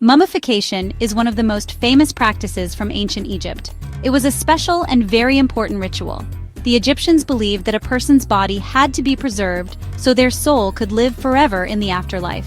Mummification is one of the most famous practices from ancient Egypt. It was a special and very important ritual. The Egyptians believed that a person's body had to be preserved so their soul could live forever in the afterlife.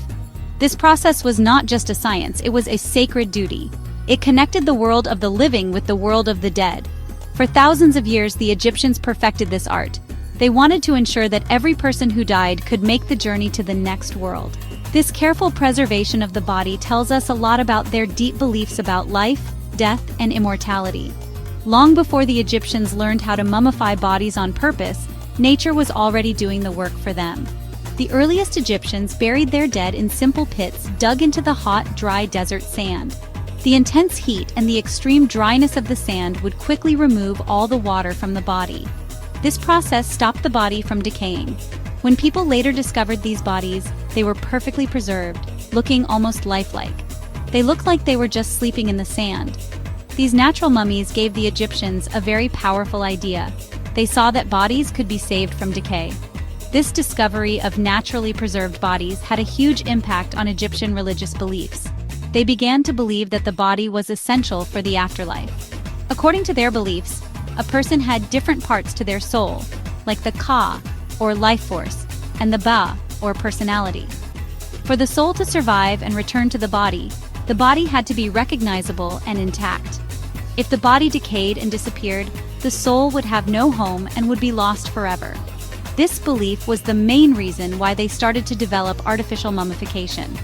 This process was not just a science, it was a sacred duty. It connected the world of the living with the world of the dead. For thousands of years, the Egyptians perfected this art. They wanted to ensure that every person who died could make the journey to the next world. This careful preservation of the body tells us a lot about their deep beliefs about life, death, and immortality. Long before the Egyptians learned how to mummify bodies on purpose, nature was already doing the work for them. The earliest Egyptians buried their dead in simple pits dug into the hot, dry desert sand. The intense heat and the extreme dryness of the sand would quickly remove all the water from the body. This process stopped the body from decaying. When people later discovered these bodies, they were perfectly preserved, looking almost lifelike. They looked like they were just sleeping in the sand. These natural mummies gave the Egyptians a very powerful idea. They saw that bodies could be saved from decay. This discovery of naturally preserved bodies had a huge impact on Egyptian religious beliefs. They began to believe that the body was essential for the afterlife. According to their beliefs, a person had different parts to their soul, like the Ka, or life force, and the Ba, or personality. For the soul to survive and return to the body had to be recognizable and intact. If the body decayed and disappeared, the soul would have no home and would be lost forever. This belief was the main reason why they started to develop artificial mummification.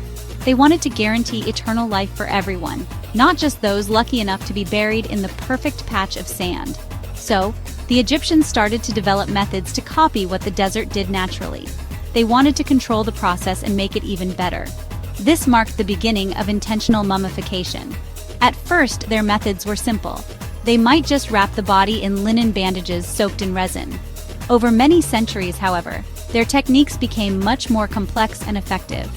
They wanted to guarantee eternal life for everyone, not just those lucky enough to be buried in the perfect patch of sand. So, the Egyptians started to develop methods to copy what the desert did naturally. They wanted to control the process and make it even better. This marked the beginning of intentional mummification. At first, their methods were simple. They might just wrap the body in linen bandages soaked in resin. Over many centuries, however, their techniques became much more complex and effective.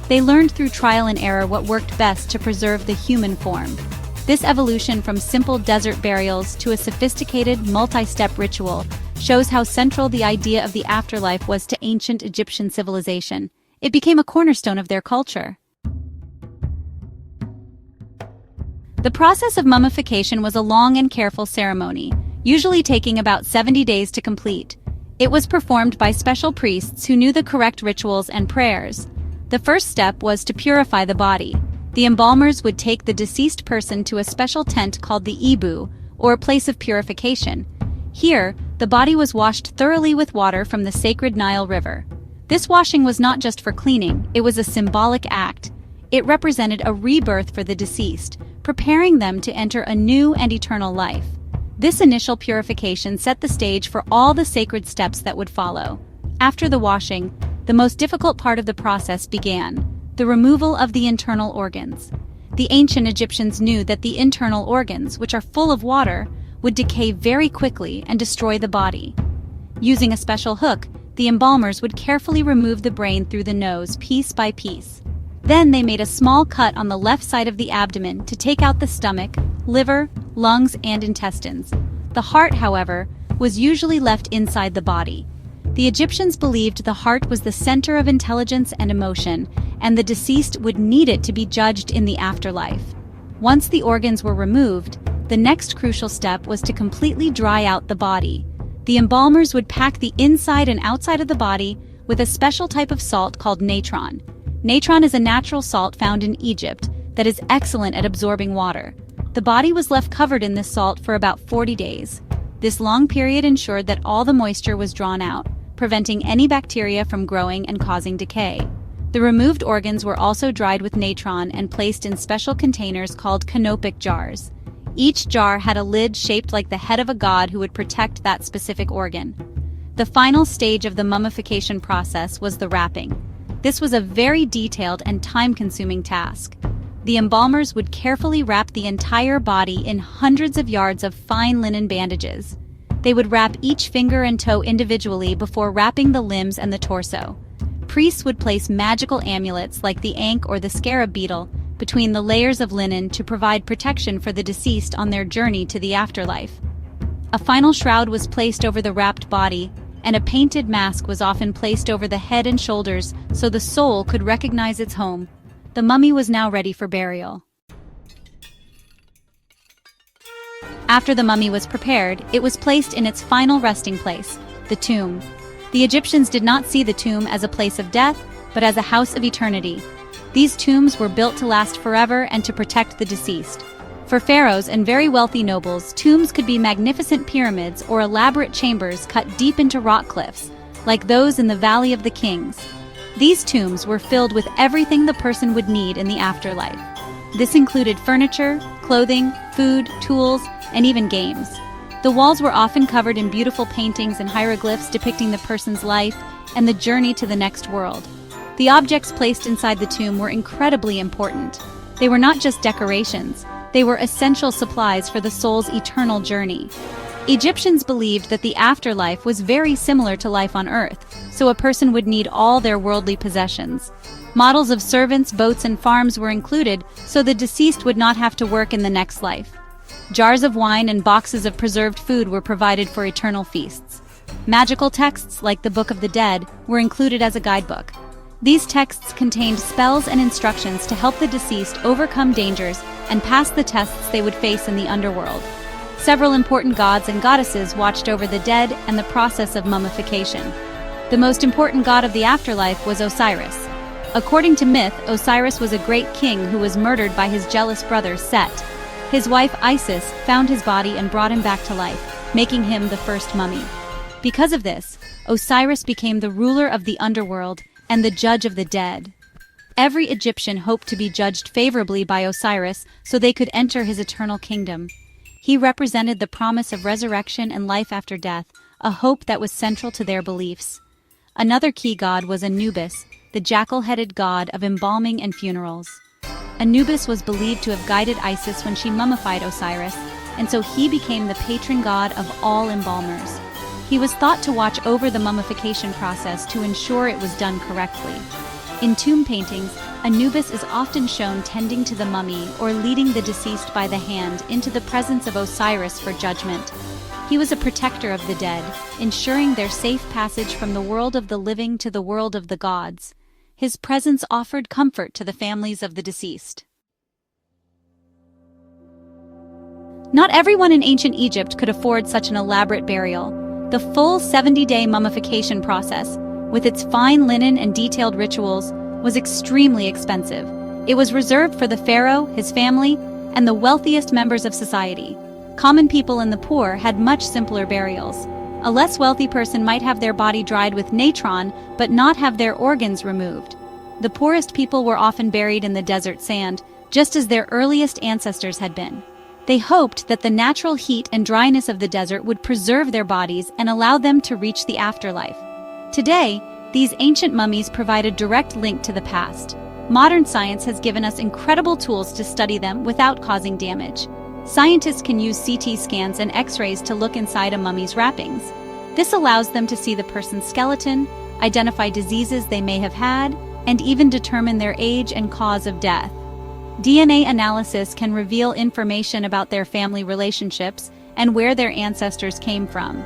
They learned through trial and error what worked best to preserve the human form. This evolution from simple desert burials to a sophisticated, multi-step ritual shows how central the idea of the afterlife was to ancient Egyptian civilization. It became a cornerstone of their culture. The process of mummification was a long and careful ceremony, usually taking about 70 days to complete. It was performed by special priests who knew the correct rituals and prayers. The first step was to purify the body. The embalmers would take the deceased person to a special tent called the Ibu, or a place of purification. Here, the body was washed thoroughly with water from the sacred Nile River. This washing was not just for cleaning, it was a symbolic act. It represented a rebirth for the deceased, preparing them to enter a new and eternal life. This initial purification set the stage for all the sacred steps that would follow. After the washing, the most difficult part of the process began: the removal of the internal organs. The ancient Egyptians knew that the internal organs, which are full of water, would decay very quickly and destroy the body. Using a special hook, the embalmers would carefully remove the brain through the nose piece by piece. Then they made a small cut on the left side of the abdomen to take out the stomach, liver, lungs, and intestines. The heart, however, was usually left inside the body. The Egyptians believed the heart was the center of intelligence and emotion, and the deceased would need it to be judged in the afterlife. Once the organs were removed, the next crucial step was to completely dry out the body. The embalmers would pack the inside and outside of the body with a special type of salt called natron. Natron is a natural salt found in Egypt that is excellent at absorbing water. The body was left covered in this salt for about 40 days. This long period ensured that all the moisture was drawn out, preventing any bacteria from growing and causing decay. The removed organs were also dried with natron and placed in special containers called canopic jars. Each jar had a lid shaped like the head of a god who would protect that specific organ. The final stage of the mummification process was the wrapping. This was a very detailed and time-consuming task. The embalmers would carefully wrap the entire body in hundreds of yards of fine linen bandages. They would wrap each finger and toe individually before wrapping the limbs and the torso. Priests would place magical amulets like the ankh or the scarab beetle between the layers of linen to provide protection for the deceased on their journey to the afterlife. A final shroud was placed over the wrapped body, and a painted mask was often placed over the head and shoulders so the soul could recognize its home. The mummy was now ready for burial. After the mummy was prepared, it was placed in its final resting place, the tomb. The Egyptians did not see the tomb as a place of death, but as a house of eternity. These tombs were built to last forever and to protect the deceased. For pharaohs and very wealthy nobles, tombs could be magnificent pyramids or elaborate chambers cut deep into rock cliffs, like those in the Valley of the Kings. These tombs were filled with everything the person would need in the afterlife. This included furniture, clothing, food, tools, and even games. The walls were often covered in beautiful paintings and hieroglyphs depicting the person's life and the journey to the next world. The objects placed inside the tomb were incredibly important. They were not just decorations, they were essential supplies for the soul's eternal journey. Egyptians believed that the afterlife was very similar to life on Earth, so a person would need all their worldly possessions. Models of servants, boats, and farms were included, so the deceased would not have to work in the next life. Jars of wine and boxes of preserved food were provided for eternal feasts. Magical texts, like the Book of the Dead, were included as a guidebook. These texts contained spells and instructions to help the deceased overcome dangers and pass the tests they would face in the underworld. Several important gods and goddesses watched over the dead and the process of mummification. The most important god of the afterlife was Osiris. According to myth, Osiris was a great king who was murdered by his jealous brother Set. His wife Isis found his body and brought him back to life, making him the first mummy. Because of this, Osiris became the ruler of the underworld and the judge of the dead. Every Egyptian hoped to be judged favorably by Osiris so they could enter his eternal kingdom. He represented the promise of resurrection and life after death, a hope that was central to their beliefs. Another key god was Anubis, the jackal-headed god of embalming and funerals. Anubis was believed to have guided Isis when she mummified Osiris, and so he became the patron god of all embalmers. He was thought to watch over the mummification process to ensure it was done correctly. In tomb paintings, Anubis is often shown tending to the mummy or leading the deceased by the hand into the presence of Osiris for judgment. He was a protector of the dead, ensuring their safe passage from the world of the living to the world of the gods. His presence offered comfort to the families of the deceased. Not everyone in ancient Egypt could afford such an elaborate burial. The full 70-day mummification process, with its fine linen and detailed rituals, was extremely expensive. It was reserved for the pharaoh, his family, and the wealthiest members of society. Common people and the poor had much simpler burials. A less wealthy person might have their body dried with natron, but not have their organs removed. The poorest people were often buried in the desert sand, just as their earliest ancestors had been. They hoped that the natural heat and dryness of the desert would preserve their bodies and allow them to reach the afterlife. Today, these ancient mummies provide a direct link to the past. Modern science has given us incredible tools to study them without causing damage. Scientists can use CT scans and X-rays to look inside a mummy's wrappings. This allows them to see the person's skeleton, identify diseases they may have had, and even determine their age and cause of death. DNA analysis can reveal information about their family relationships and where their ancestors came from.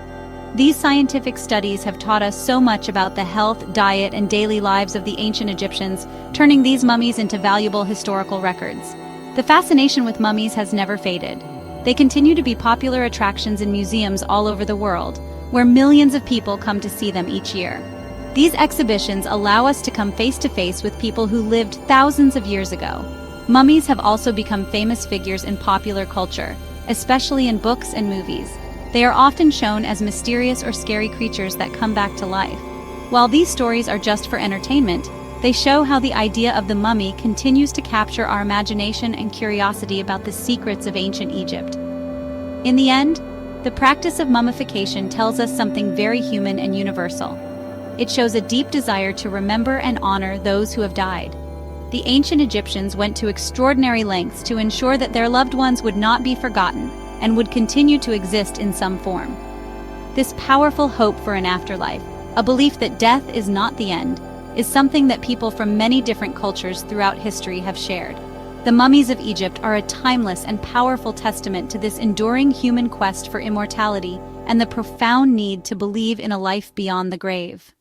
These scientific studies have taught us so much about the health, diet, and daily lives of the ancient Egyptians, turning these mummies into valuable historical records. The fascination with mummies has never faded. They continue to be popular attractions in museums all over the world, where millions of people come to see them each year. These exhibitions allow us to come face to face with people who lived thousands of years ago. Mummies have also become famous figures in popular culture, especially in books and movies. They are often shown as mysterious or scary creatures that come back to life. While these stories are just for entertainment, they show how the idea of the mummy continues to capture our imagination and curiosity about the secrets of ancient Egypt. In the end, the practice of mummification tells us something very human and universal. It shows a deep desire to remember and honor those who have died. The ancient Egyptians went to extraordinary lengths to ensure that their loved ones would not be forgotten and would continue to exist in some form. This powerful hope for an afterlife, a belief that death is not the end, is something that people from many different cultures throughout history have shared. The mummies of Egypt are a timeless and powerful testament to this enduring human quest for immortality and the profound need to believe in a life beyond the grave.